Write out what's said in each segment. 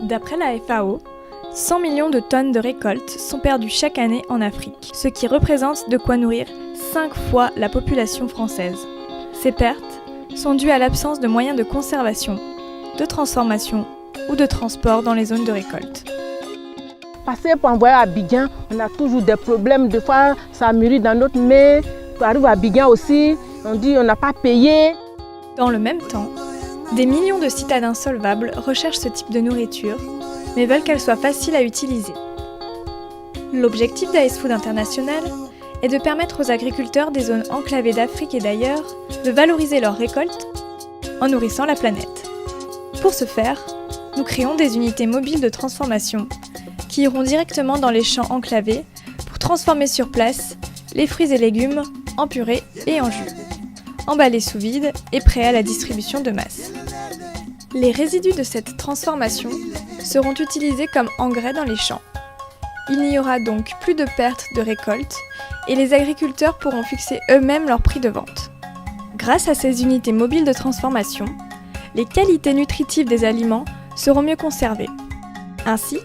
D'après la FAO, 100 millions de tonnes de récoltes sont perdues chaque année en Afrique, ce qui représente de quoi nourrir 5 fois la population française. Ces pertes sont dues à l'absence de moyens de conservation, de transformation ou de transport dans les zones de récolte. Passer pour envoyer à Abidjan, on a toujours des problèmes. Des fois, ça mûrit dans notre main. Pour arriver à Abidjan aussi, on dit on n'a pas payé. Dans le même temps, des millions de citadins solvables recherchent ce type de nourriture, mais veulent qu'elle soit facile à utiliser. L'objectif d'AS Food International est de permettre aux agriculteurs des zones enclavées d'Afrique et d'ailleurs de valoriser leurs récoltes en nourrissant la planète. Pour ce faire, nous créons des unités mobiles de transformation qui iront directement dans les champs enclavés pour transformer sur place les fruits et légumes en purée et en jus, emballés sous vide et prêts à la distribution de masse. Les résidus de cette transformation seront utilisés comme engrais dans les champs. Il n'y aura donc plus de pertes de récolte et les agriculteurs pourront fixer eux-mêmes leur prix de vente. Grâce à ces unités mobiles de transformation, les qualités nutritives des aliments seront mieux conservées. Ainsi,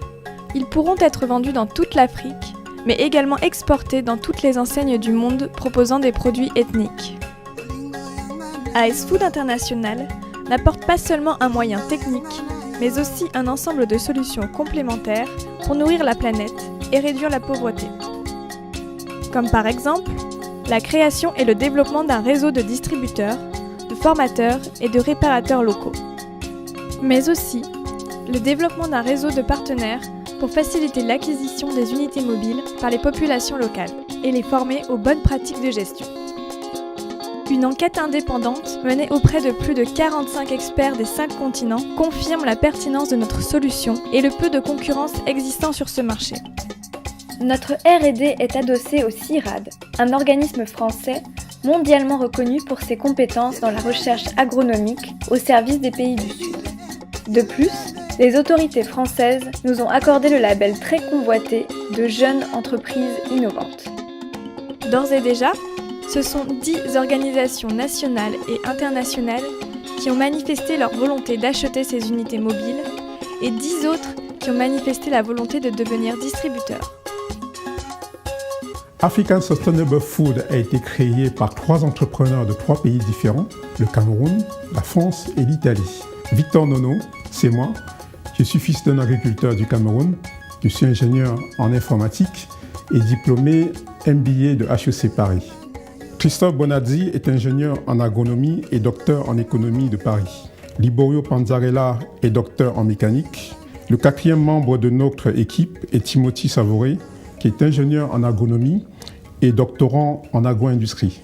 ils pourront être vendus dans toute l'Afrique, mais également exportés dans toutes les enseignes du monde proposant des produits ethniques. AS Food International n'apporte pas seulement un moyen technique, mais aussi un ensemble de solutions complémentaires pour nourrir la planète et réduire la pauvreté. Comme par exemple, la création et le développement d'un réseau de distributeurs, de formateurs et de réparateurs locaux. Mais aussi, le développement d'un réseau de partenaires pour faciliter l'acquisition des unités mobiles par les populations locales et les former aux bonnes pratiques de gestion. Une enquête indépendante menée auprès de plus de 45 experts des 5 continents confirme la pertinence de notre solution et le peu de concurrence existant sur ce marché. Notre R&D est adossé au CIRAD, un organisme français mondialement reconnu pour ses compétences dans la recherche agronomique au service des pays du Sud. De plus, les autorités françaises nous ont accordé le label très convoité de jeunes entreprises innovantes. D'ores et déjà, ce sont 10 organisations nationales et internationales qui ont manifesté leur volonté d'acheter ces unités mobiles et 10 autres qui ont manifesté la volonté de devenir distributeurs. African Sustainable Food a été créé par 3 entrepreneurs de 3 pays différents, le Cameroun, la France et l'Italie. Victor Nono, c'est moi. Je suis fils d'un agriculteur du Cameroun. Je suis ingénieur en informatique et diplômé MBA de HEC Paris. Christophe Bonazzi est ingénieur en agronomie et docteur en économie de Paris. Liborio Panzarella est docteur en mécanique. Le 4e membre de notre équipe est Timothy Savouré, qui est ingénieur en agronomie et doctorant en agro-industrie.